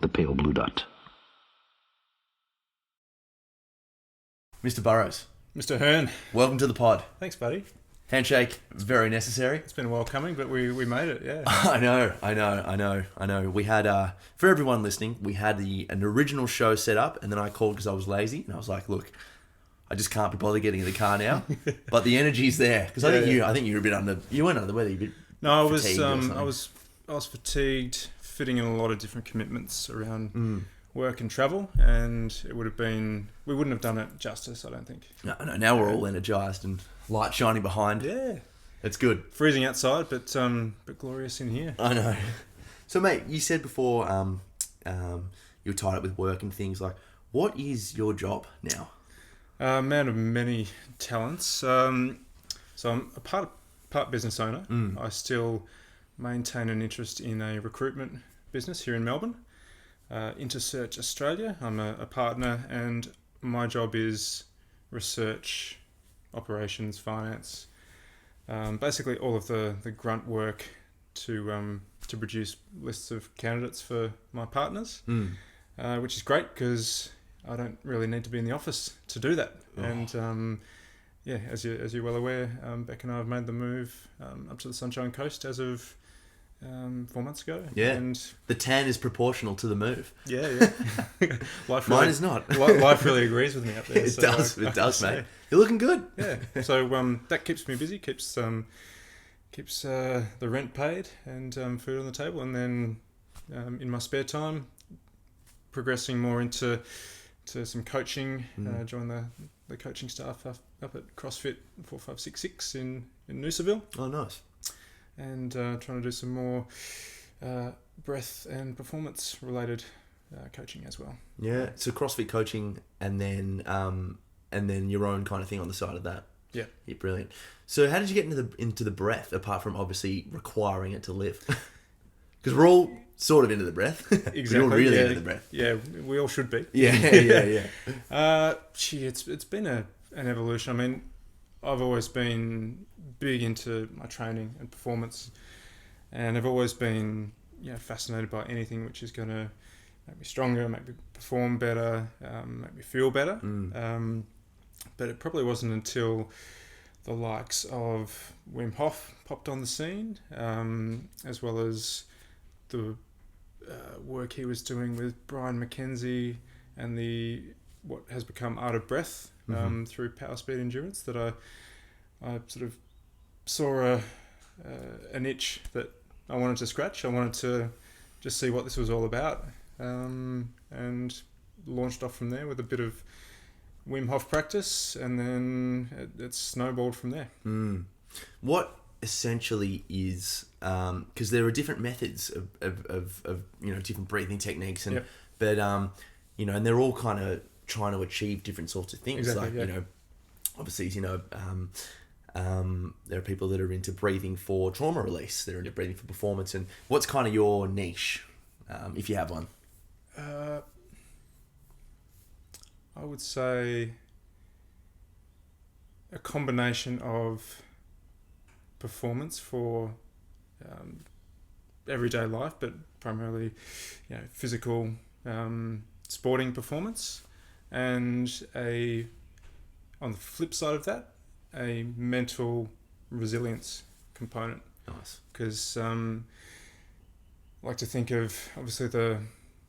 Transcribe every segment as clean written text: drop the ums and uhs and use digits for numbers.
the pale blue dot. Mr. Burrows, Mr. Ahern, welcome to the pod. thanks, buddy. Handshake, it's very necessary. It's been a while coming, but we made it, yeah. I know. We had, for everyone listening, we had an original show set up, and then I called because I was lazy, and I was like, look, I just can't be bothered getting in the car now. But the energy's there. Because I think you were a bit under, you weren't under the weather, you were a bit No, fatigued or something. I was fatigued, fitting in a lot of different commitments around work and travel, and we wouldn't have done it justice, I don't think. No, now we're all energised and light shining behind. Yeah. It's good. Freezing outside, but glorious in here. I know. So, mate, you said before you were tied up with work and things. Like, what is your job now? Man of many talents. So I'm a part business owner. I still maintain an interest in a recruitment business here in Melbourne. Intersearch Australia. I'm a partner, and my job is research, operations, finance, basically all of the grunt work to produce lists of candidates for my partners, which is great because I don't really need to be in the office to do that. Oh. And as you're well aware, Beck and I have made the move up to the Sunshine Coast as of 4 months ago. Yeah, and the tan is proportional to to yeah. Mine is not. Life really agrees with me up there. It does, mate. You're looking good. Yeah. So that keeps me busy, keeps the rent paid and food on the table, and then in my spare time, progressing more into some coaching. Join the coaching staff up at CrossFit 4566 in Noosaville. Oh, nice. And trying to do some more breath and performance related coaching as well. Yeah, so CrossFit coaching, and then your own kind of thing on the side of that. Yeah, brilliant. So how did you get into the breath, apart from obviously requiring it to live? Because we're all sort of into the breath. Exactly. We're all really into the breath. Yeah, we all should be. Yeah. It's been an evolution. I mean, I've always been big into my training and performance, and I've always been fascinated by anything which is going to make me stronger, make me perform better, make me feel better. But it probably wasn't until the likes of Wim Hof popped on the scene, as well as the work he was doing with Brian McKenzie and what has become Art of Breath through Power Speed Endurance, that I sort of saw an itch that I wanted to scratch. I wanted to just see what this was all about, and launched off from there with a bit of Wim Hof practice, and then it snowballed from there. What essentially is, because there are different methods of different breathing techniques, and but and they're all kind of trying to achieve different sorts of things. Exactly, Obviously, there are people that are into breathing for trauma release. They're into breathing for performance. And what's kind of your niche, if you have one? I would say a combination of performance for everyday life, but primarily, physical, sporting performance, and on the flip side of that, a mental resilience component. Nice. Because I like to think of, obviously, the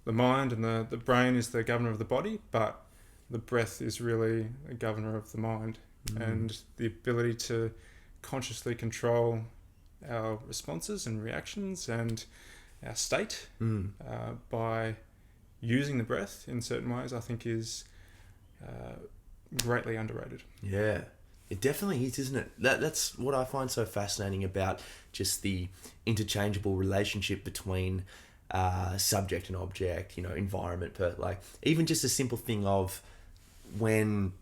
mind and the brain is the governor of the body, but the breath is really a governor of the mind. And the ability to consciously control our responses and reactions and our state by using the breath in certain ways, I think is greatly underrated. Yeah. It definitely is, isn't it? That's what I find so fascinating about just the interchangeable relationship between subject and object, environment, but like even just a simple thing of when,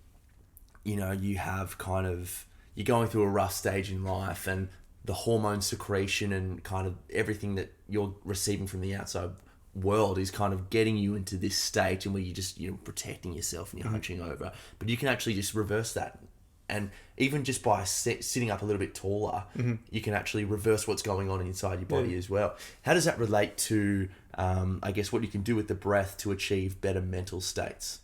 you have you're going through a rough stage in life, and the hormone secretion and kind of everything that you're receiving from the outside world is kind of getting you into this state and where you're just, protecting yourself and you're hunching over. But you can actually just reverse that And even just by sitting up a little bit taller, you can actually reverse what's going on inside your body as well. How does that relate to, I guess, what you can do with the breath to achieve better mental states?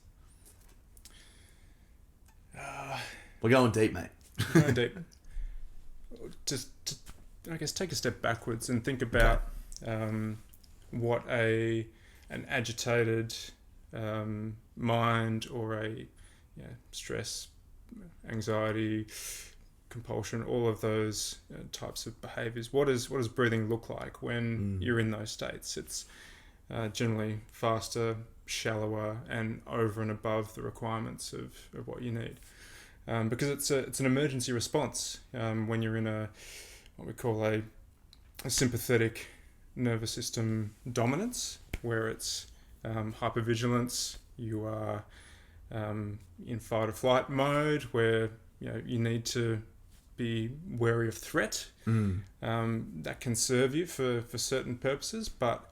We're going deep, mate. Going deep. Just, I guess, take a step backwards and think about what an agitated mind or a stress, anxiety, compulsion, all of those types of behaviors. What does breathing look like when you're in those states? It's generally faster, shallower, and over and above the requirements of what you need. Because it's an emergency response when you're in what we call a sympathetic nervous system dominance, where it's hypervigilance. You are in fight or flight mode, where you need to be wary of threat. That can serve you for certain purposes, but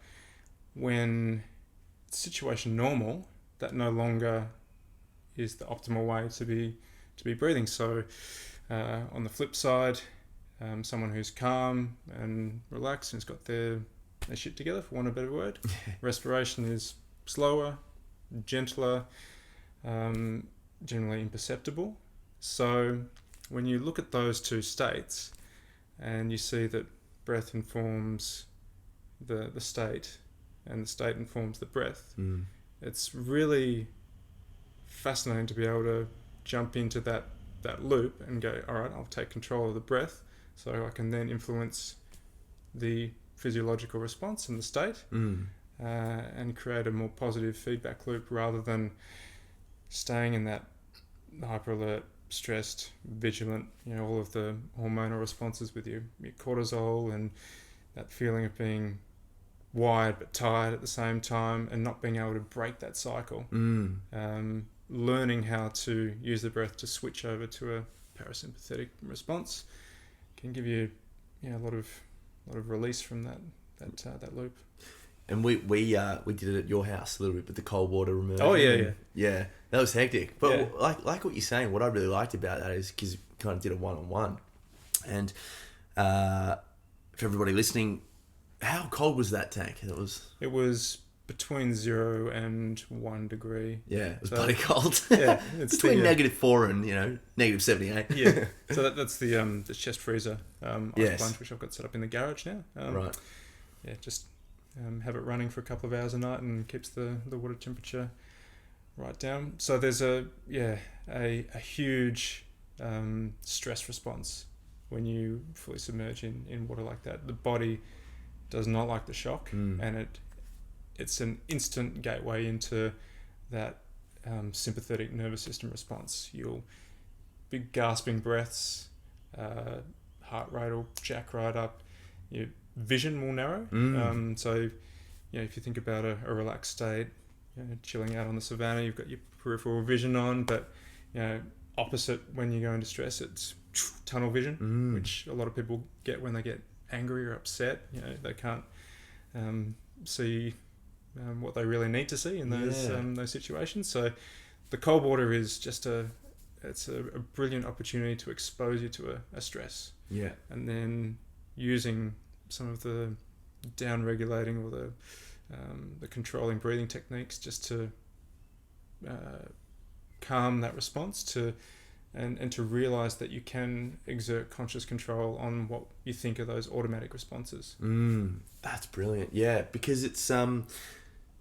when it's situation normal, that no longer is the optimal way to be breathing. So on the flip side, someone who's calm and relaxed and has got their shit together, for want of a better word, respiration is slower, gentler, generally imperceptible. So when you look at those two states and you see that breath informs the state and the state informs the breath, it's really fascinating to be able to jump into that loop and go, all right, I'll take control of the breath so I can then influence the physiological response and the state and create a more positive feedback loop, rather than staying in that hyper alert, stressed, vigilant, all of the hormonal responses with your cortisol and that feeling of being wired but tired at the same time, and not being able to break that cycle. Learning how to use the breath to switch over to a parasympathetic response can give you a lot of release from that loop. And we did it at your house a little bit with the cold water immersion. Oh yeah. That was hectic. But like what you're saying, what I really liked about that is because you kind of did a one-on-one, and for everybody listening, how cold was that tank? It was between 0 and 1 degree. Yeah, it was bloody cold. Yeah, it's between -4 and -78. Yeah, so that's the chest freezer ice plunge, which I've got set up in the garage now. Right. Yeah, just have it running for a couple of hours a night and keeps the water temperature right down. So there's a huge stress response when you fully submerge in water like that. The body does not like the shock, and it's an instant gateway into that sympathetic nervous system response. You'll be gasping breaths, heart rate will jack right up, your vision will narrow. So if you think about a relaxed state, chilling out on the savannah, you've got your peripheral vision on, but opposite when you go into stress, it's tunnel vision, which a lot of people get when they get angry or upset. They can't see what they really need to see in those situations. So the cold water is just it's a brilliant opportunity to expose you to a stress. Yeah. And then using some of the down regulating or the controlling breathing techniques just to calm that response and to realize that you can exert conscious control on what you think are those automatic responses. That's brilliant. Yeah, because it's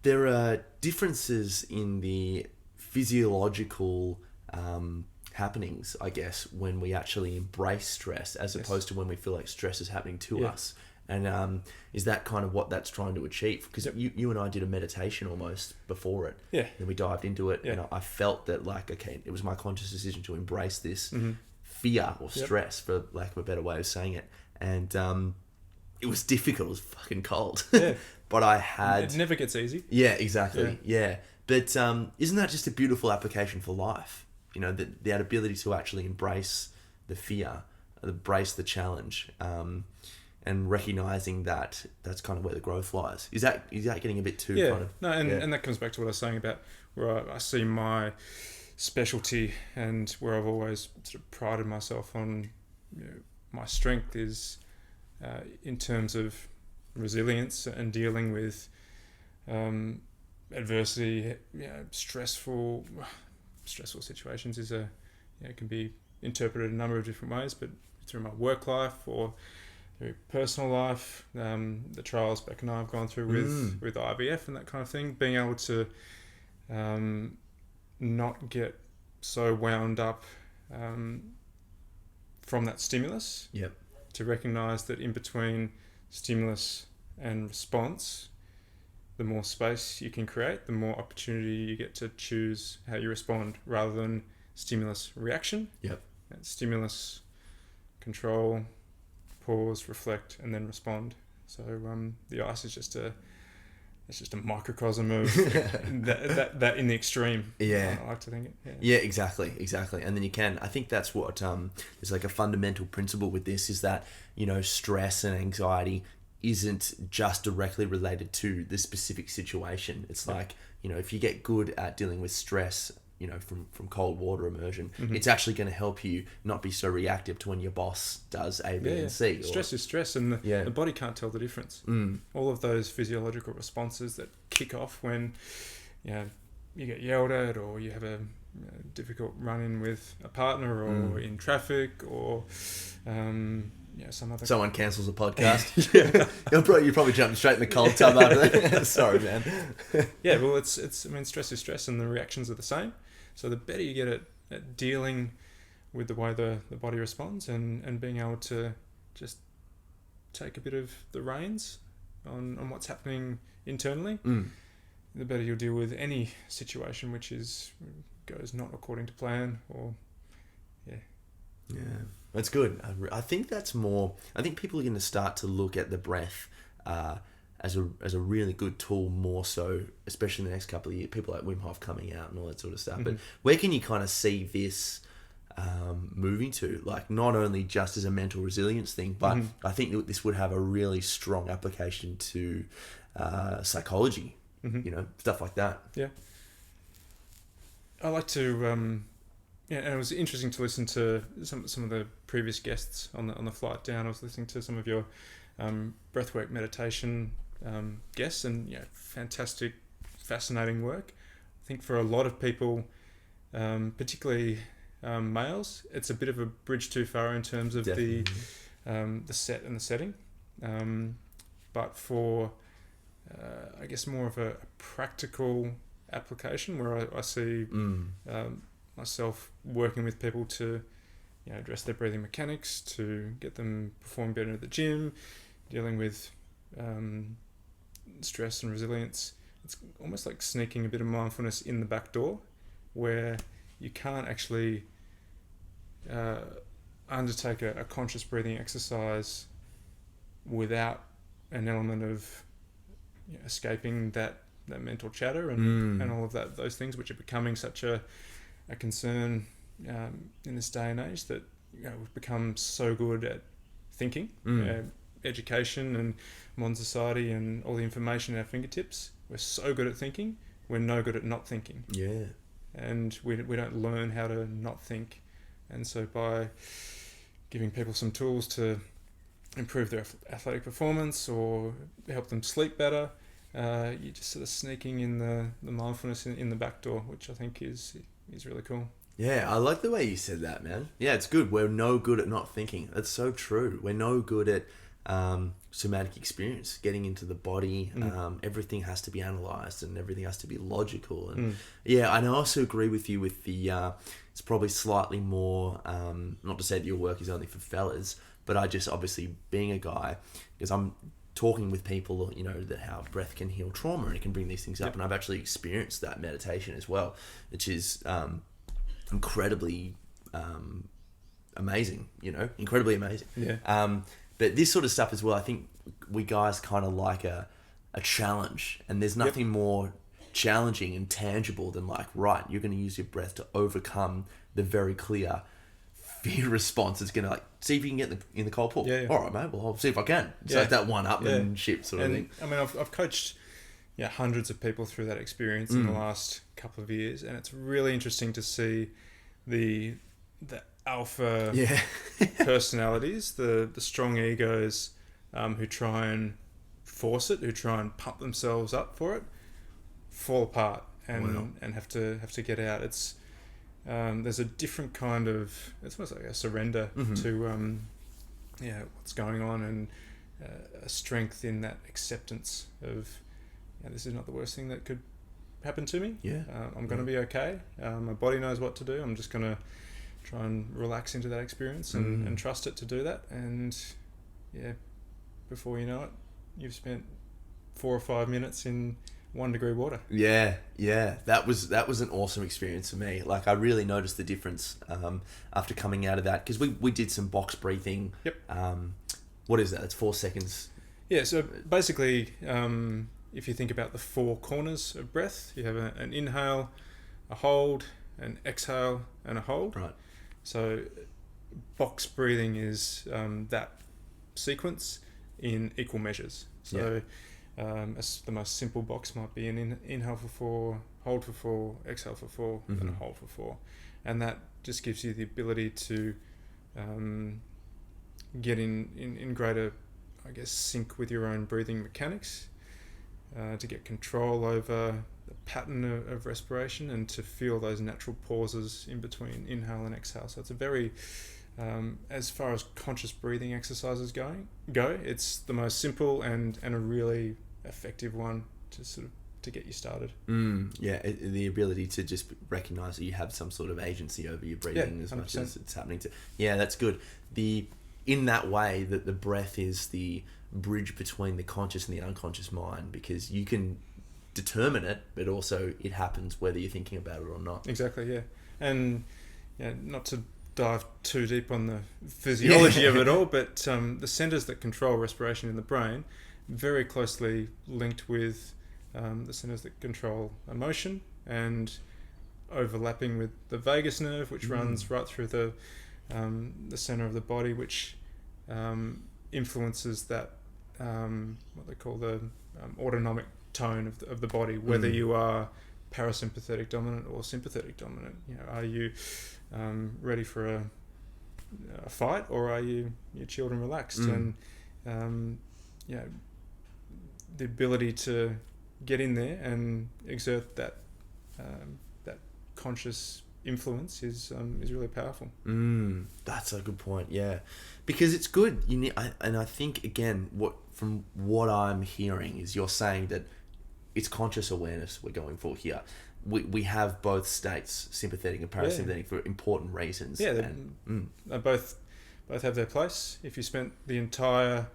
there are differences in the physiological happenings, I guess, when we actually embrace stress as opposed to when we feel like stress is happening to us. And is that kind of what that's trying to achieve? Because you and I did a meditation almost before it. Yeah. Then we dived into it, and I felt that it was my conscious decision to embrace this fear or stress, for lack of a better way of saying it. And it was difficult. It was fucking cold. Yeah. But I had... It never gets easy. Yeah, exactly. Yeah. But isn't that just a beautiful application for life? The ability to actually embrace the fear, embrace the challenge, and recognizing that that's kind of where the growth lies. Is that getting a bit too kind of... No, and that comes back to what I was saying about where I see my specialty, and where I've always sort of prided myself on, my strength is in terms of resilience and dealing with adversity. Stressful situations can be interpreted a number of different ways, but through my work life or through personal life, the trials Beck and I have gone through with IVF and that kind of thing, being able to not get so wound up from that stimulus. Yep. To recognise that in between stimulus and response, the more space you can create, the more opportunity you get to choose how you respond, rather than stimulus reaction. Yep. Stimulus, control, pause, reflect, and then respond. So the ice is just a microcosm of that in the extreme. Yeah. I like to think it. Yeah, exactly. And then I think that's what is like a fundamental principle with this, is that, stress and anxiety isn't just directly related to the specific situation. It's like, if you get good at dealing with stress, from cold water immersion, it's actually going to help you not be so reactive to when your boss does A, B, and C. Stress is stress, and the body can't tell the difference. All of those physiological responses that kick off when you get yelled at, or you have a difficult run-in with a partner, or in traffic, or someone cancels a podcast. You probably jump straight in the cold tub after that. Sorry, man. Well, stress is stress, and the reactions are the same. So the better you get at dealing with the way the body responds, and being able to just take a bit of the reins on what's happening internally, the better you'll deal with any situation which goes not according to plan, or that's good. I think that's more. I think people are going to start to look at the breath as a really good tool, more so, especially in the next couple of years. People like Wim Hof coming out and all that sort of stuff. But where can you kind of see this moving to? Like, not only just as a mental resilience thing, but I think that this would have a really strong application to psychology. Stuff like that. Yeah. I like to. And it was interesting to listen to some of the previous guests on the flight down. I was listening to some of your breathwork meditation guests, and fantastic, fascinating work. I think for a lot of people, particularly males, it's a bit of a bridge too far in terms of the set and the setting. But for I guess more of a practical application, where I see myself working with people to address their breathing mechanics, to get them performing better at the gym, dealing with stress and resilience. It's almost like sneaking a bit of mindfulness in the back door, where you can't actually undertake a conscious breathing exercise without an element of escaping that mental chatter and all of those things, which are becoming such a concern in this day and age, that we've become so good at thinking. Education and modern society and all the information at our fingertips, we're so good at thinking, we're no good at not thinking. And we don't learn how to not think. And so by giving people some tools to improve their athletic performance or help them sleep better, you're just sort of sneaking in the mindfulness in the back door, which I think is really cool. Yeah, I like the way you said that, man. Yeah, it's good. We're no good at not thinking. That's so true. We're no good at somatic experience, getting into the body. Everything has to be analysed, and everything has to be logical. And and I also agree with you with the, it's probably slightly more, not to say that your work is only for fellas, but I just, obviously being a guy, because I'm talking with people, that how breath can heal trauma and it can bring these things up. And I've actually experienced that meditation as well, which is incredibly amazing, incredibly amazing. But this sort of stuff as well, I think we guys kind of like a challenge, and there's nothing more challenging and tangible than like, right, you're going to use your breath to overcome the very clear fear response. It's going to see if you can get in the cold pool. All right, mate, well, I'll see if I can. It's like that one-upmanship sort of thing. I mean, I've coached hundreds of people through that experience in the last couple of years, and it's really interesting to see the alpha personalities, the strong egos, who try and force it, who try and pump themselves up for it, fall apart and have to get out. It's there's a different kind of, it's almost like a surrender to what's going on, and a strength in that acceptance of, this is not the worst thing that could happen to me. I'm going to be okay. My body knows what to do. I'm just going to try and relax into that experience and trust it to do that. And before you know it, you've spent 4 or 5 minutes in 1 degree water. That was an awesome experience for me. Like, I really noticed the difference after coming out of that, because we did some box breathing. What is that? It's 4 seconds. So basically, if you think about the 4 corners of breath, you have an inhale, a hold, an exhale, and a hold. Right. So box breathing is that sequence in equal measures. So the most simple box might be an inhale for 4, hold for 4, exhale for 4, and a hold for 4. And that just gives you the ability to get in greater, I guess, sync with your own breathing mechanics, to get control over the pattern of respiration, and to feel those natural pauses in between inhale and exhale. So it's a very, as far as conscious breathing exercises go, it's the most simple and a really effective one to sort of to get you started. The ability to just recognize that you have some sort of agency over your breathing, as 100%. Much as it's happening to. That's good. In that way, that the breath is the bridge between the conscious and the unconscious mind, because you can determine it, but also it happens whether you're thinking about it or not. Exactly, and not to dive too deep on the physiology of it all, but the centers that control respiration in the brain very closely linked with the centers that control emotion, and overlapping with the vagus nerve, which runs right through the center of the body, which influences that what they call the autonomic tone of the body, whether you are parasympathetic dominant or sympathetic dominant. Are you ready for a fight, or are you're chilled and relaxed? And the ability to get in there and exert that conscious influence is really powerful. That's a good point. Because it's good. You need, and I think again, from what I'm hearing is you're saying that it's conscious awareness we're going for here. We have both states, sympathetic and parasympathetic, for important reasons. They both have their place. If you spent the entire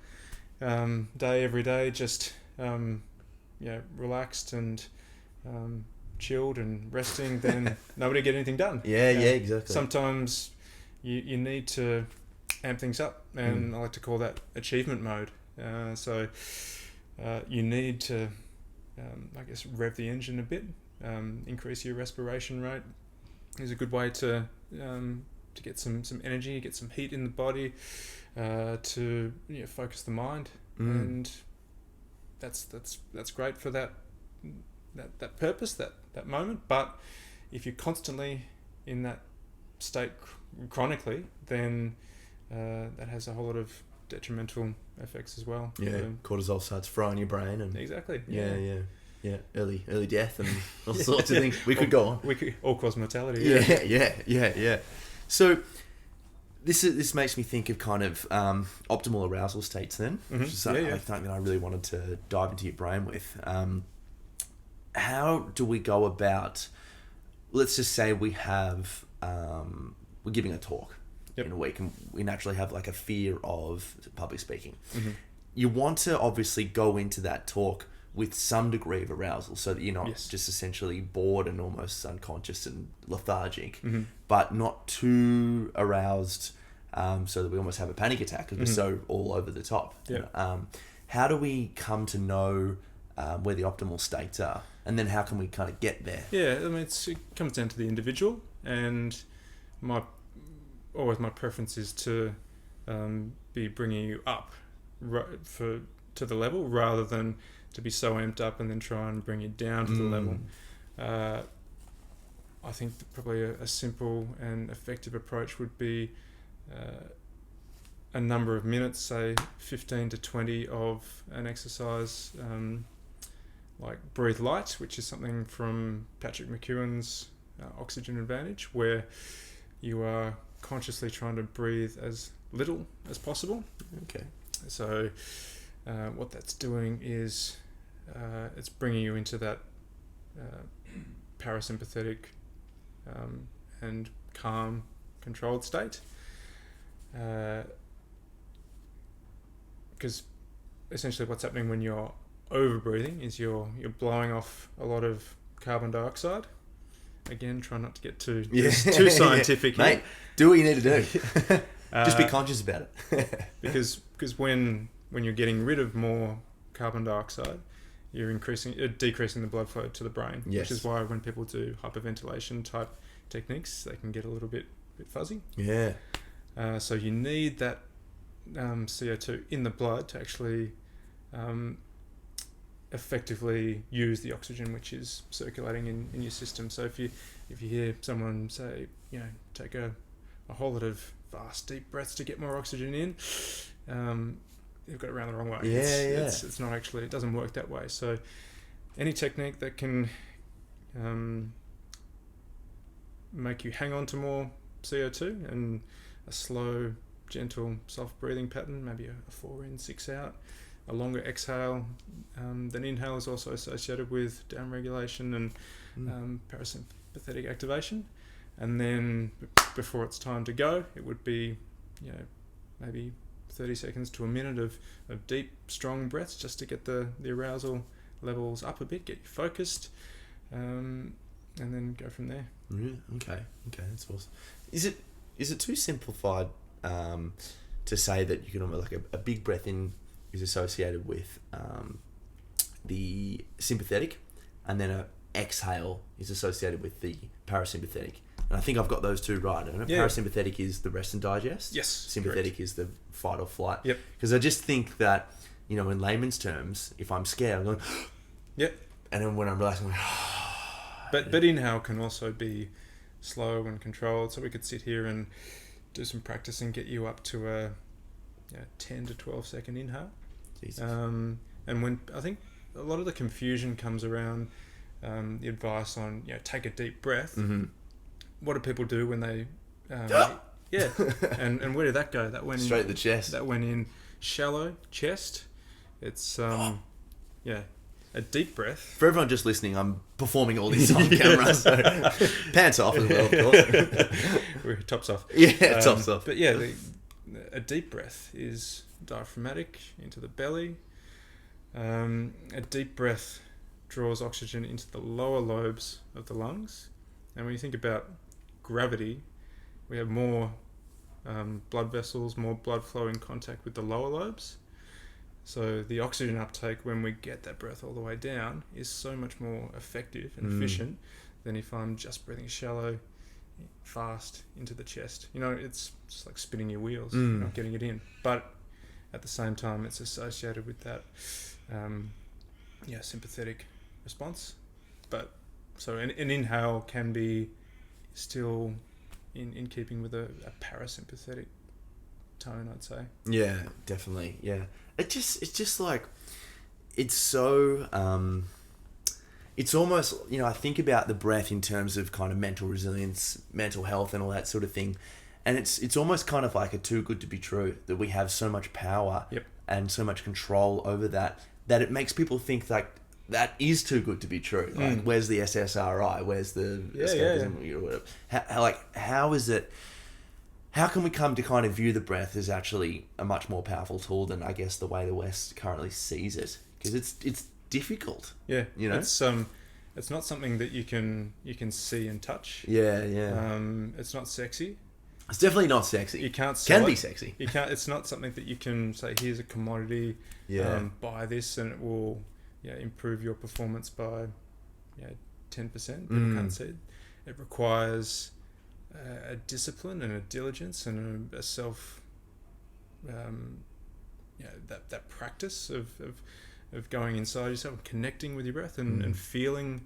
day, every day, just relaxed and chilled and resting, then nobody get anything done. Exactly. Sometimes you need to amp things up, and I like to call that achievement mode. So you need to rev the engine a bit, increase your respiration rate is a good way to get some energy, get some heat in the body, to focus the mind, and that's great for that purpose, that moment. But if you're constantly in that state chronically, then that has a whole lot of detrimental effects as well. Cortisol starts frying your brain, and exactly. Early death and all sorts of things. We could go on. We could all cause mortality. Yeah. So this makes me think of kind of optimal arousal states then, which is something that I really wanted to dive into your brain with. How do we go about, let's just say we have, we're giving a talk in a week, and we naturally have like a fear of public speaking. You want to obviously go into that talk with some degree of arousal, so that you're not just essentially bored and almost unconscious and lethargic, but not too aroused, so that we almost have a panic attack because we're so all over the top. How do we come to know where the optimal states are, and then how can we kind of get there? It comes down to the individual, and my preference is to be bringing you up to the level, rather than to be so amped up and then try and bring it down to the level. I think probably a simple and effective approach would be a number of minutes, say 15 to 20 of an exercise like Breathe Light, which is something from Patrick McEwen's Oxygen Advantage, where you are consciously trying to breathe as little as possible. Okay. So what that's doing is it's bringing you into that parasympathetic and calm, controlled state. Because essentially what's happening when you're over breathing is you're blowing off a lot of carbon dioxide. Again, try not to get too scientific here. Mate, do what you need to do. Just be conscious about it. because when you're getting rid of more carbon dioxide, you're decreasing the blood flow to the brain. Yes. Which is why when people do hyperventilation type techniques, they can get a little bit fuzzy. Yeah. So you need that CO2 in the blood to actually effectively use the oxygen which is circulating in your system. So if you hear someone say, take a whole lot of fast deep breaths to get more oxygen in, you've got it around the wrong way. It's not actually, it doesn't work that way. So any technique that can make you hang on to more CO2 and a slow, gentle, soft breathing pattern, maybe a 4 in, 6 out, a longer exhale than inhale is also associated with downregulation and parasympathetic activation. And then before it's time to go, it would be, maybe 30 seconds to a minute of deep, strong breaths just to get the arousal levels up a bit, get you focused, and then go from there. Really? Okay, that's awesome. Is it too simplified to say that you can almost like a big breath in is associated with the sympathetic, and then a exhale is associated with the parasympathetic? And I think I've got those two right. And parasympathetic is the rest and digest. Yes. Sympathetic is the fight or flight. Yep. Because I just think that, in layman's terms, if I'm scared, I'm going, yep. And then when I'm relaxed, I'm going, But inhale can also be slow and controlled. So we could sit here and do some practice and get you up to a 10 to 12 second inhale. Jesus. And when I think a lot of the confusion comes around the advice on take a deep breath. Mm-hmm. What do people do when they and where did that go? That went straight in the chest. That went in shallow chest. It's a deep breath. For everyone just listening, I'm performing all these on camera, so pants off as well, of course. We're tops off. Yeah, tops off. But a deep breath is diaphragmatic into the belly. A deep breath draws oxygen into the lower lobes of the lungs. And when you think about gravity, we have more blood vessels, more blood flow in contact with the lower lobes. So the oxygen uptake when we get that breath all the way down is so much more effective and efficient than if I'm just breathing shallow, fast into the chest. It's just like spinning your wheels, you're not getting it in. But at the same time, it's associated with that sympathetic response. But so an inhale can be still in keeping with a parasympathetic tone, I'd say. Yeah, definitely. Yeah, it's just like it's so it's almost I think about the breath in terms of kind of mental resilience, mental health, and all that sort of thing, and it's almost kind of like a too good to be true that we have so much power and so much control over that it makes people think like that is too good to be true. Like, where's the SSRI? Where's the escapism? How is it? How can we come to kind of view the breath as actually a much more powerful tool than I guess the way the West currently sees it? Because it's difficult. Yeah, it's not something that you can see and touch. Yeah. It's not sexy. It's definitely not sexy. You can't. Can be sexy. You can't. It's not something that you can say. Here's a commodity. Buy this and it will improve your performance by 10%. People can't see it. It requires a discipline and a diligence and a self that practice of of going inside yourself and connecting with your breath and feeling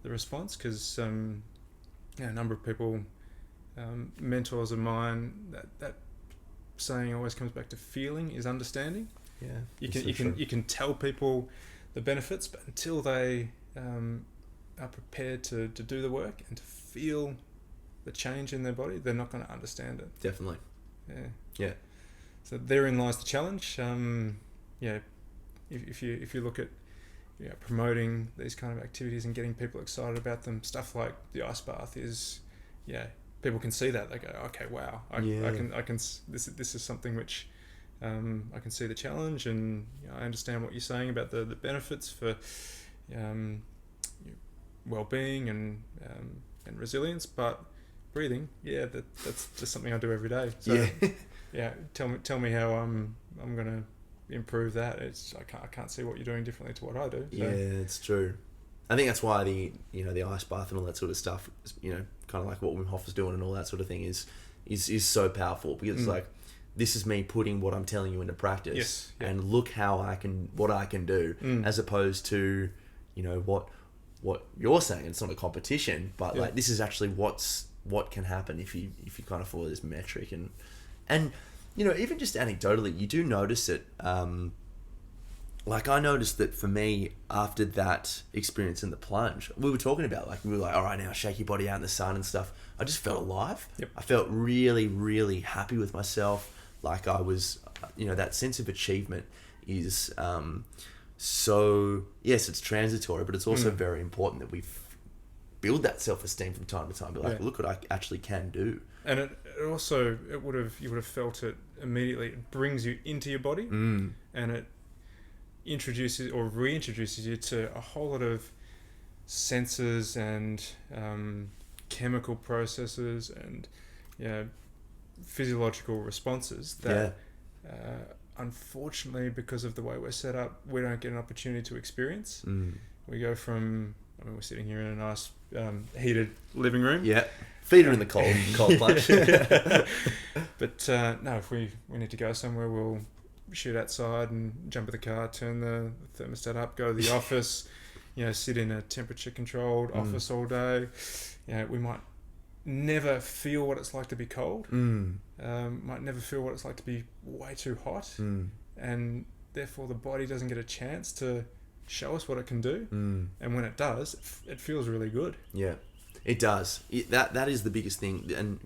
the response, because a number of people, mentors of mine, that saying always comes back to feeling is understanding. You can tell people the benefits, but until they are prepared to do the work and to feel the change in their body, they're not going to understand it. Definitely. Yeah. So therein lies the challenge. If you look at promoting these kind of activities and getting people excited about them, stuff like the ice bath is, people can see that, they go, okay, wow, I can this is something which I can see the challenge, and I understand what you're saying about the benefits for well-being and resilience, but breathing, that's just something I do every day. So tell me how I'm gonna improve that. I can't see what you're doing differently to what I do. So. Yeah, it's true. I think that's why the ice bath and all that sort of stuff, kind of like what Wim Hof is doing and all that sort of thing is so powerful, because it's like, this is me putting what I'm telling you into practice, and look what I can do, as opposed to, what you're saying. It's not a competition, but like, this is actually what can happen if you kind of follow this metric, and even just anecdotally, you do notice it. Like, I noticed that for me, after that experience in the plunge, we were talking about, like, we were like, all right, now shake your body out in the sun and stuff. I just felt alive. Yep. I felt really, really happy with myself. Like, I was, that sense of achievement is so, yes, it's transitory, but it's also very important that we build that self-esteem from time to time. Be like, look what I actually can do. And it also, you would have felt it immediately. It brings you into your body, and it introduces or reintroduces you to a whole lot of senses and chemical processes and physiological responses that unfortunately, because of the way we're set up, we don't get an opportunity to experience. We go from, we're sitting here in a nice heated living room. Feet are in the cold plunge. But no, if we need to go somewhere, we'll shoot outside and jump in the car, turn the thermostat up, go to the office, sit in a temperature controlled office all day. We might never feel what it's like to be cold. Might never feel what it's like to be way too hot. And therefore the body doesn't get a chance to show us what it can do. And when it does, it feels really good. Yeah. It does. That is the biggest thing, and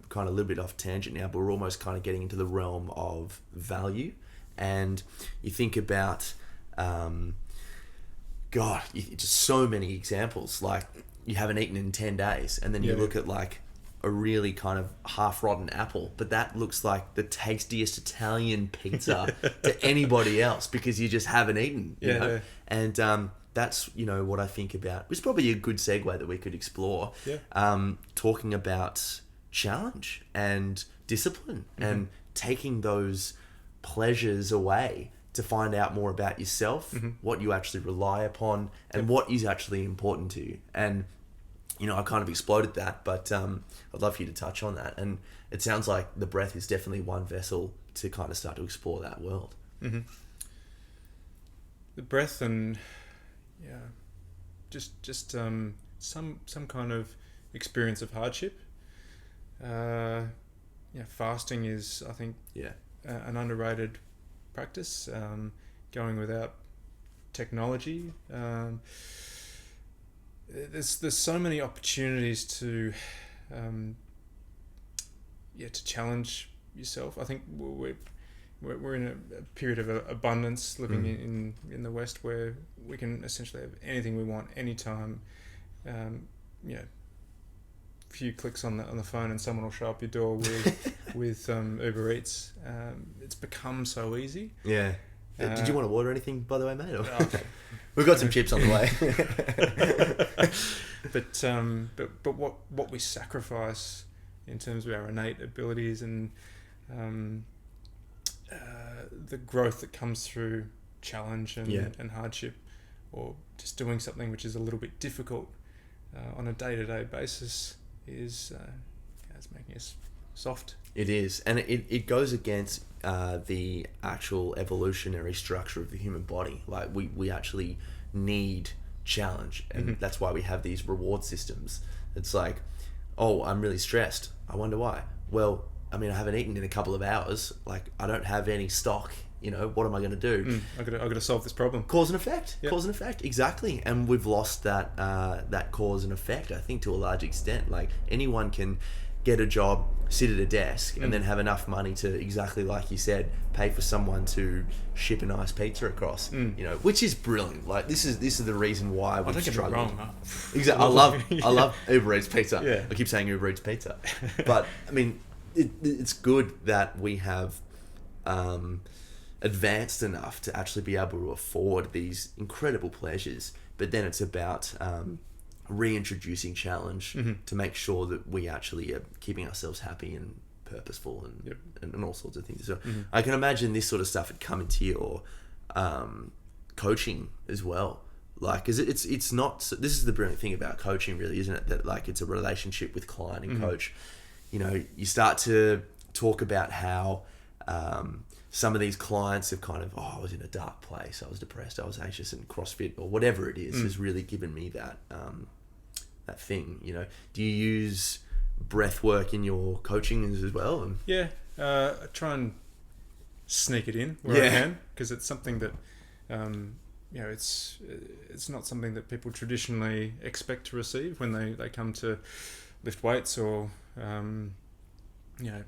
kind of a little bit off tangent now, but we're almost kind of getting into the realm of value. And you think about, just so many examples. Like, you haven't eaten in 10 days, and then you look at like a really kind of half-rotten apple, but that looks like the tastiest Italian pizza to anybody else, because you just haven't eaten. And that's, what I think about. It's probably a good segue that we could explore. Talking about challenge and discipline and taking those pleasures away to find out more about yourself, what you actually rely upon, and what is actually important to you. And, I kind of exploded that, but I'd love for you to touch on that. And it sounds like the breath is definitely one vessel to kind of start to explore that world. The breath and just some kind of experience of hardship. Fasting is, I think, an underrated practice. Going without technology. There's so many opportunities to challenge yourself. I think we're in a period of abundance, living in the West, where we can essentially have anything we want anytime. A few clicks on the phone and someone will show up your door with Uber Eats. It's become so easy. Did you want to order anything, by the way, mate? Okay. We've got some chips on the way. But what we sacrifice in terms of our innate abilities and the growth that comes through challenge and hardship, or just doing something which is a little bit difficult on a day-to-day basis, is it's making us soft. It is, and it goes against the actual evolutionary structure of the human body. Like we actually need challenge, and that's why we have these reward systems. It's like, oh, I'm really stressed. I wonder why. Well, I mean, I haven't eaten in a couple of hours. Like, I don't have any stock. You know, what am I going to do? I got to solve this problem. Cause and effect. Yep. Cause and effect. Exactly. And we've lost that that cause and effect, I think, to a large extent. Like, anyone can get a job, sit at a desk, and then have enough money to, exactly like you said, pay for someone to ship a nice pizza across. You know, which is brilliant. Like, this is the reason why we're struggling. Don't get me wrong. Exactly. I love Uber Eats pizza. Yeah. I keep saying Uber Eats pizza, but I mean, it's good that we have advanced enough to actually be able to afford these incredible pleasures. But then it's about reintroducing challenge to make sure that we actually are keeping ourselves happy and purposeful and all sorts of things. So I can imagine this sort of stuff would come into your coaching as well. Like, cause it's not, this is the brilliant thing about coaching, really, isn't it? That, like, it's a relationship with client and coach. You know, you start to talk about how some of these clients have kind of, I was in a dark place, I was depressed, I was anxious, and CrossFit or whatever it is has really given me that that thing. You know, do you use breath work in your coaching as well? And I try and sneak it in where I can, because it's something that you know, it's not something that people traditionally expect to receive when they come to lift weights or you know,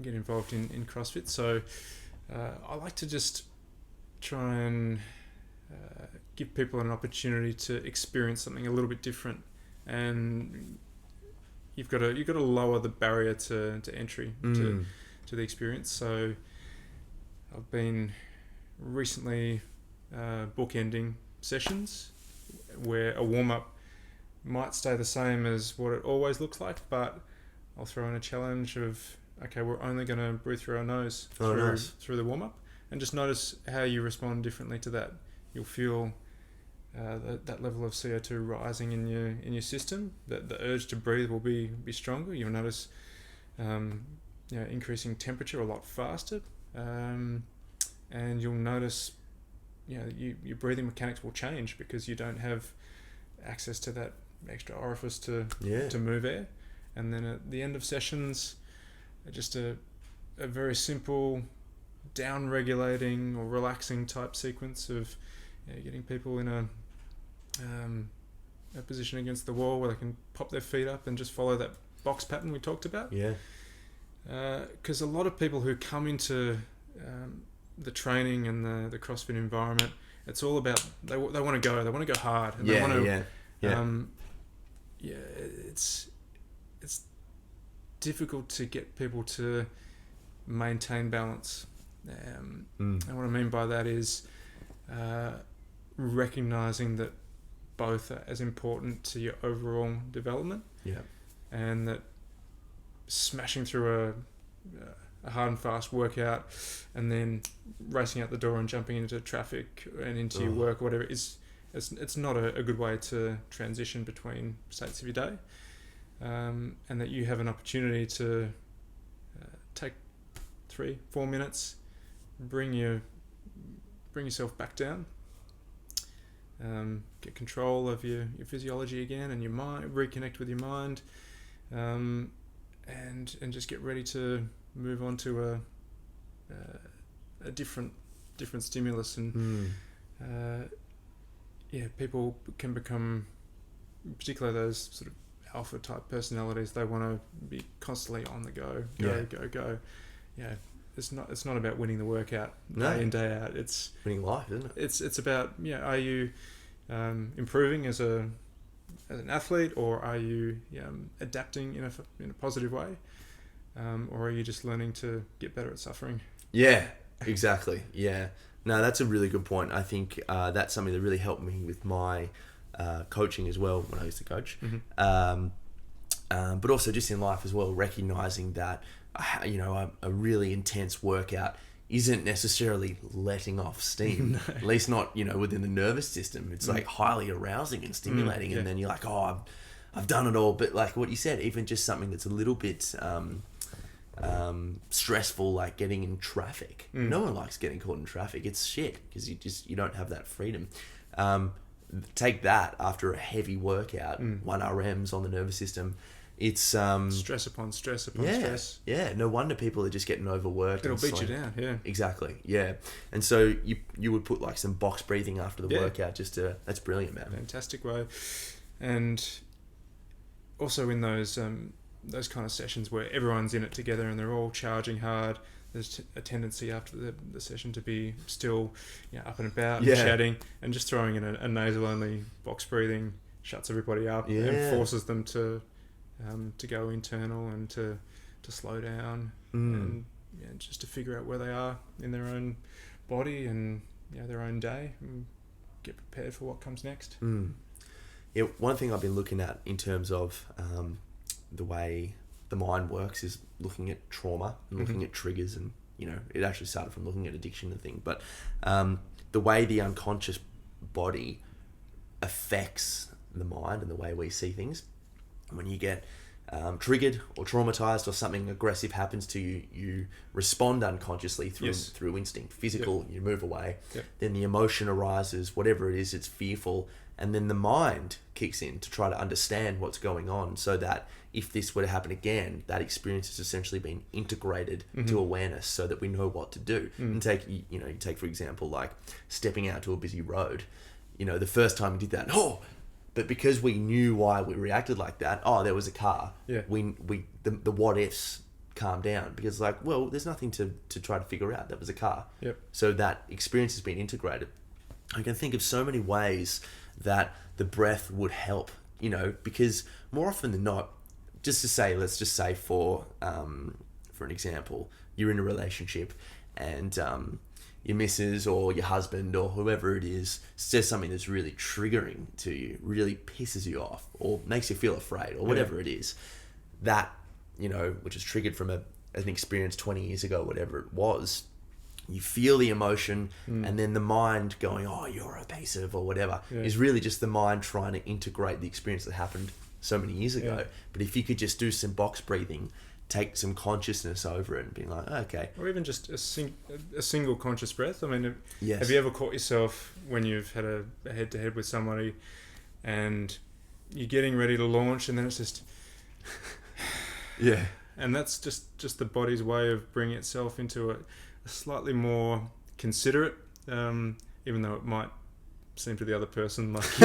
get involved in CrossFit. So I like to just try and give people an opportunity to experience something a little bit different, and you've got to lower the barrier to entry to the experience. So I've been recently bookending sessions where a warm-up might stay the same as what it always looks like, but I'll throw in a challenge of, okay, we're only going to breathe through our nose through the warm-up, and just notice how you respond differently to that. You'll feel that level of CO2 rising in your system. That the urge to breathe will be stronger. You'll notice you know, increasing temperature a lot faster, and you'll notice, you know, your breathing mechanics will change because you don't have access to that extra orifice to move air. And then at the end of sessions, just a very simple down regulating or relaxing type sequence of, you know, getting people in a position against the wall where they can pop their feet up and just follow that box pattern we talked about. Because a lot of people who come into the training and the CrossFit environment, it's all about they want to go hard, and they want to it's difficult to get people to maintain balance, and what I mean by that is recognizing that both are as important to your overall development, and that smashing through a hard and fast workout and then racing out the door and jumping into traffic and into your work or whatever it's not a good way to transition between states of your day, and that you have an opportunity to take 3-4 minutes, bring yourself back down, get control of your physiology again and your mind, reconnect with your mind, and just get ready to move on to a different stimulus. And people can become, particularly those sort of alpha type personalities, they want to be constantly on the go. It's not about winning the workout day in, day out. It's winning life, isn't it? It's about, are you improving as an athlete, or are you adapting in a positive way, or are you just learning to get better at suffering? Yeah, exactly. Yeah. No, that's a really good point. I think that's something that really helped me with my coaching as well when I used to coach. But also just in life as well, recognizing that a really intense workout isn't necessarily letting off steam. At least not within the nervous system. It's like highly arousing and stimulating, and then you're like, I've done it all. But like what you said, even just something that's a little bit stressful, like getting in traffic. No one likes getting caught in traffic. It's shit because you don't have that freedom. Take that after a heavy workout, 1 RMs on the nervous system. It's stress upon stress upon stress. Yeah, no wonder people are just getting overworked. It'll beat you down. Yeah, exactly. Yeah, and so you would put like some box breathing after the workout just to. That's brilliant, man. Fantastic way. And also in those kind of sessions where everyone's in it together and they're all charging hard, there's a tendency after the session to be still, up and about and chatting, and just throwing in a nasal only box breathing shuts everybody up and forces them to go internal and to slow down and just to figure out where they are in their own body and their own day and get prepared for what comes next. Yeah, one thing I've been looking at in terms of the way the mind works is looking at trauma and looking at triggers, and it actually started from looking at addiction and things, but the way the unconscious body affects the mind and the way we see things. When you get triggered or traumatized or something aggressive happens to you, you respond unconsciously through instinct, physical. You move away. Then the emotion arises, whatever it is, it's fearful, and then the mind kicks in to try to understand what's going on, so that if this were to happen again, that experience has essentially been integrated to awareness, so that we know what to do. And take for example, like stepping out to a busy road. The first time we did that, but because we knew why we reacted like that, there was a car. The what ifs calmed down, because there's nothing to try to figure out. That was a car. So that experience has been integrated. I can think of so many ways that the breath would help, because more often than not, let's just say for an example, you're in a relationship and your missus or your husband or whoever it is says something that's really triggering to you, really pisses you off or makes you feel afraid or whatever it is, that, which is triggered from an experience 20 years ago, whatever it was. You feel the emotion, and then the mind going, you're abusive or whatever, is really just the mind trying to integrate the experience that happened so many years ago. But if you could just do some box breathing, take some consciousness over it and be like, okay. Or even just a single conscious breath. I mean, have you ever caught yourself when you've had a head-to-head with somebody and you're getting ready to launch, and then it's just... And that's just the body's way of bringing itself into a slightly more considerate, even though it might seem to the other person like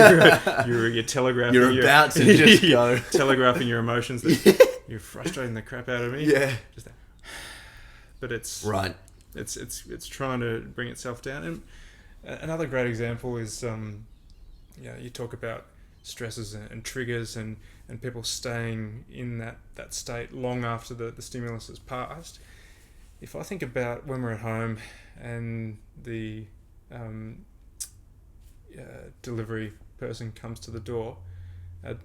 you're telegraphing. You're about to just go telegraphing your emotions that you're frustrating the crap out of me. Just that. But it's right. It's trying to bring itself down. And another great example is you talk about stresses and triggers and people staying in that state long after the stimulus has passed. If I think about when we're at home and the delivery person comes to the door, our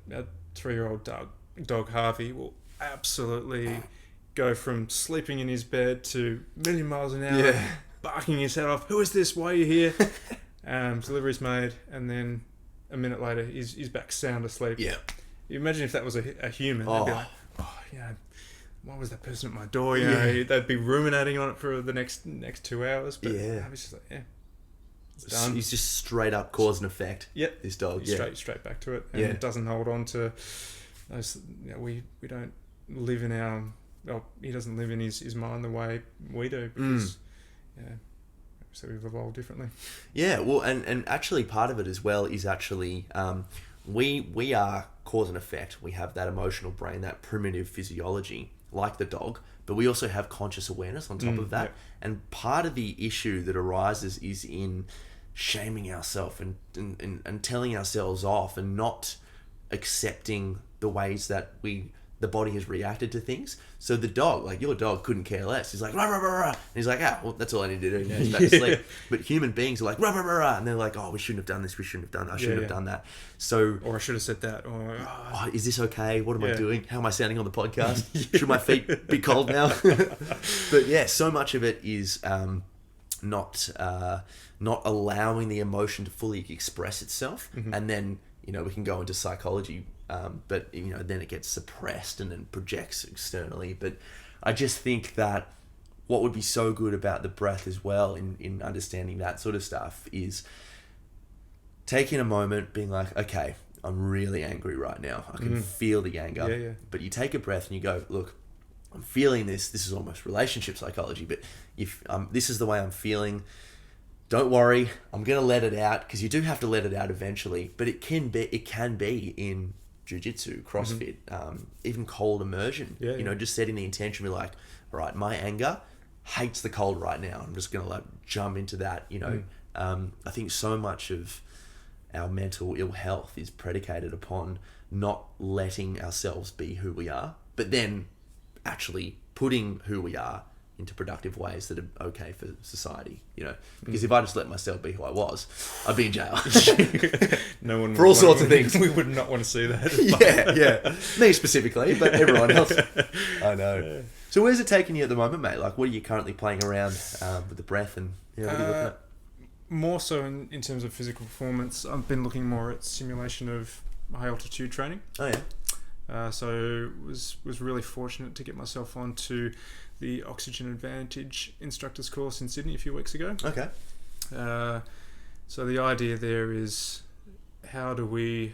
3-year-old dog Harvey will absolutely go from sleeping in his bed to a million miles an hour, barking his head off. Who is this? Why are you here? Delivery's made, and then a minute later he's back sound asleep. You imagine if that was a human, they'd be like, why was that person at my door? They'd be ruminating on it for the next 2 hours. But Harvey's just like, it's done. He's just straight up cause and effect. This dog. He's straight back to it, and it doesn't hold on to those. We don't live in our. Well, he doesn't live in his mind the way we do, because so we've evolved differently. Well, and actually part of it as well is actually we are cause and effect. We have that emotional brain, that primitive physiology, like the dog, but we also have conscious awareness on top of that. And part of the issue that arises is in shaming ourselves and telling ourselves off and not accepting the ways that the body has reacted to things. So the dog, like your dog, couldn't care less. He's like, rah, rah, rah, rah. And he's like, well, that's all I need to do now. He's back to sleep. But human beings are like, rah, rah, rah, rah. And they're like, we shouldn't have done this. We shouldn't have done that. I shouldn't have done that. So, or I should have said that. Or, is this okay? What am I doing? How am I sounding on the podcast? Should my feet be cold now? But so much of it is not allowing the emotion to fully express itself. And then, we can go into psychology, but then it gets suppressed and then projects externally. But I just think that what would be so good about the breath as well in understanding that sort of stuff is taking a moment, being like, okay, I'm really angry right now. I can feel the anger. Yeah, yeah. But you take a breath and you go, look, I'm feeling this. This is almost relationship psychology, but if this is the way I'm feeling, don't worry. I'm going to let it out, because you do have to let it out eventually. But it can be in jiu-jitsu, CrossFit, even cold immersion. Yeah, you know, yeah. just setting the intention, be like, all right, my anger hates the cold right now. I'm just going to jump into that. You know, I think so much of our mental ill health is predicated upon not letting ourselves be who we are, but then actually putting who we are into productive ways that are okay for society, you know, because if I just let myself be who I was, I'd be in jail. No one for all sorts of things. We would not want to see that. yeah. Me specifically, but everyone else. I know. Yeah. So where's it taking you at the moment, mate? Like, what are you currently playing around with the breath, and what are you looking at? More so in terms of physical performance, I've been looking more at simulation of high altitude training. Oh yeah. So was really fortunate to get myself onto the Oxygen Advantage instructor's course in Sydney a few weeks ago. Okay. So the idea there is, how do we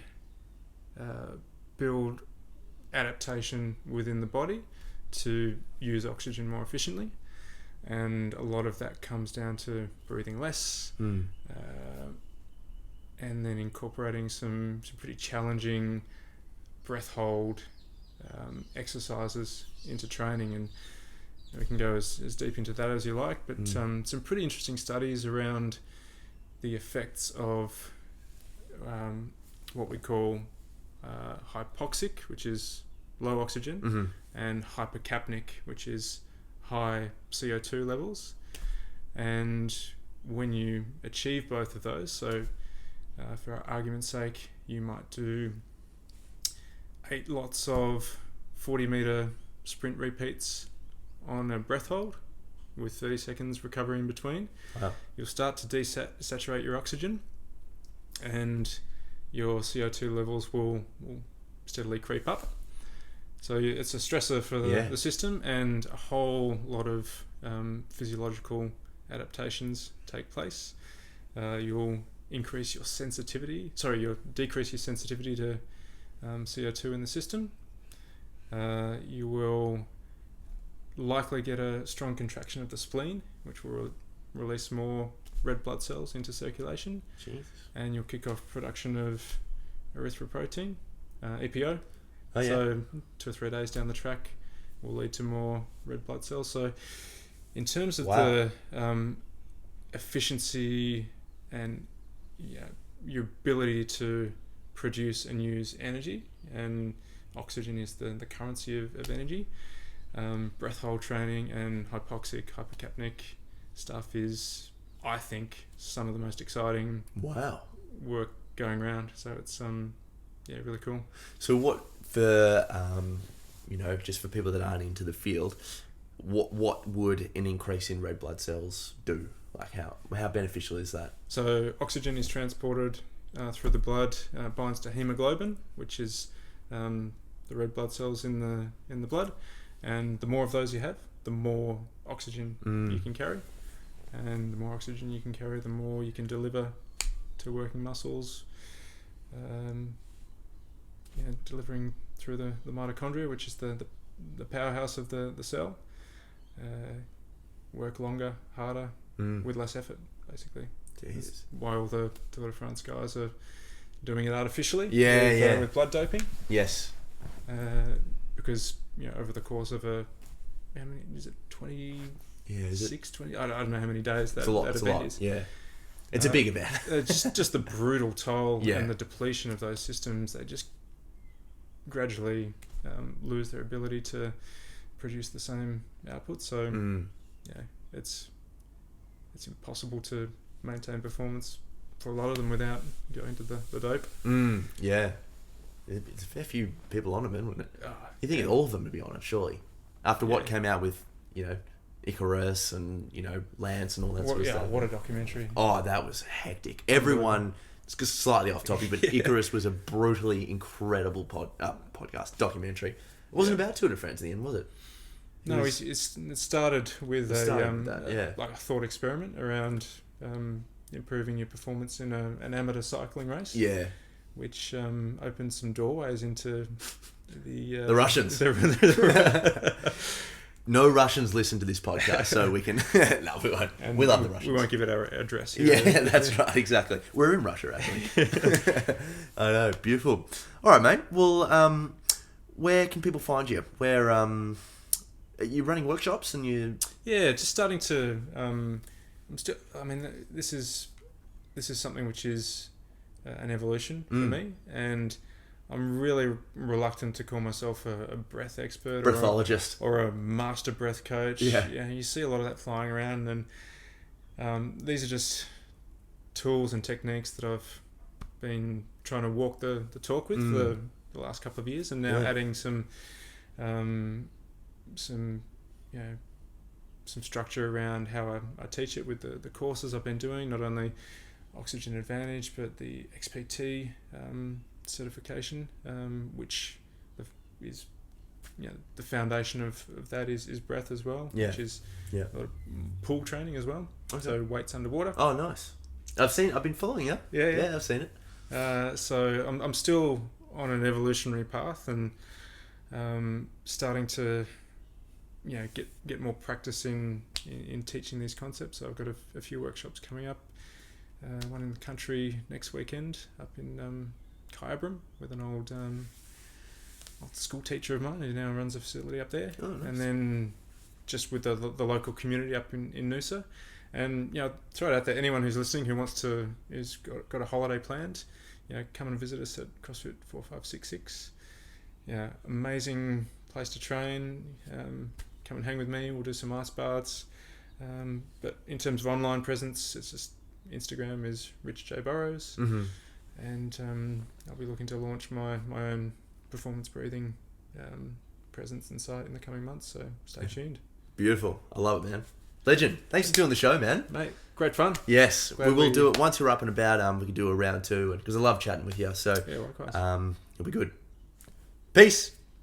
build adaptation within the body to use oxygen more efficiently? And a lot of that comes down to breathing less, and then incorporating some pretty challenging breath hold exercises into training. And we can go as deep into that as you like, but some pretty interesting studies around the effects of what we call hypoxic, which is low oxygen, and hypercapnic, which is high CO2 levels. And when you achieve both of those, so for argument's sake, you might do 8 lots of 40-meter sprint repeats on a breath hold with 30 seconds recovery in between. Wow. You'll start to desaturate your oxygen, and your CO2 levels will steadily creep up. So it's a stressor for the system, and a whole lot of physiological adaptations take place. You'll decrease your sensitivity to CO2 in the system. You will likely get a strong contraction of the spleen, which will release more red blood cells into circulation. Jesus. And you'll kick off production of erythropoietin, EPO. Oh, yeah. So 2 or 3 days down the track will lead to more red blood cells. So in terms of the efficiency and your ability to produce and use energy, and oxygen is the currency of energy, breath hold training and hypoxic, hypercapnic stuff is, I think, some of the most exciting work going around. So it's really cool. So what for just for people that aren't into the field, what would an increase in red blood cells do? Like how beneficial is that? So oxygen is transported through the blood, binds to hemoglobin, which is the red blood cells in the blood, and the more of those you have, the more oxygen you can carry, and the more oxygen you can carry, the more you can deliver to working muscles, delivering through the mitochondria, which is the powerhouse of the cell, work longer, harder, with less effort, basically. Jeez. That's why all the Tour de France guys are doing it artificially. With blood doping. Yes. Because over the course of how many is it? 20. Yeah, is it 20? I don't know how many days that event is. Yeah. It's a big event. just the brutal toll and the depletion of those systems. They just gradually lose their ability to produce the same output. So it's impossible to maintain performance for a lot of them without going to the dope. Yeah. It's a fair few people on it, man, wouldn't it? You think all of them to be on it, surely. After what came out with, Icarus and, Lance and all that sort of stuff. What a documentary. Oh, that was hectic. Everyone, it's just slightly off topic, but Icarus was a brutally incredible documentary. It wasn't about Tour de France in the end, was it? No, it started with a a thought experiment around improving your performance in an amateur cycling race. Yeah. Which opened some doorways into the Russians. No Russians listen to this podcast, so we can... No, we won't. And we love the Russians. We won't give it our address here. Yeah, that's right, exactly. We're in Russia, actually. I know, beautiful. All right, mate. Well, where can people find you? Where are you running workshops and you... Yeah, just starting to... this is something which is an evolution for me, and I'm really reluctant to call myself a breath expert, breathologist, or a master breath coach. Yeah, you see a lot of that flying around, and these are just tools and techniques that I've been trying to walk the talk with for the last couple of years, and now adding some structure around how I teach it with the courses I've been doing, not only Oxygen Advantage but the XPT certification, which is the foundation of that is breath as well, which is a lot of pool training as well. Okay. So weights underwater. Oh, nice. I've been following you. Yeah, I've seen it. So I'm still on an evolutionary path, and starting to get more practice in teaching these concepts. So I've got a few workshops coming up. One in the country next weekend up in Kyabram with an old school teacher of mine who now runs a facility up there. Oh, nice. And then just with the local community up in Noosa. And throw it out there, anyone who's listening who wants to, who's got a holiday planned, come and visit us at CrossFit 4566. Amazing place to train. Come and hang with me, we'll do some ice baths. But in terms of online presence, it's just Instagram is Rich J Burrows, and I'll be looking to launch my own performance breathing presence and site in the coming months, so stay tuned. Beautiful. I love it, man. Legend. Thanks for doing the show, man. Mate, great fun. Yes, we will do it once we're up and about. We can do a round 2, because I love chatting with you, so likewise. It'll be good. Peace.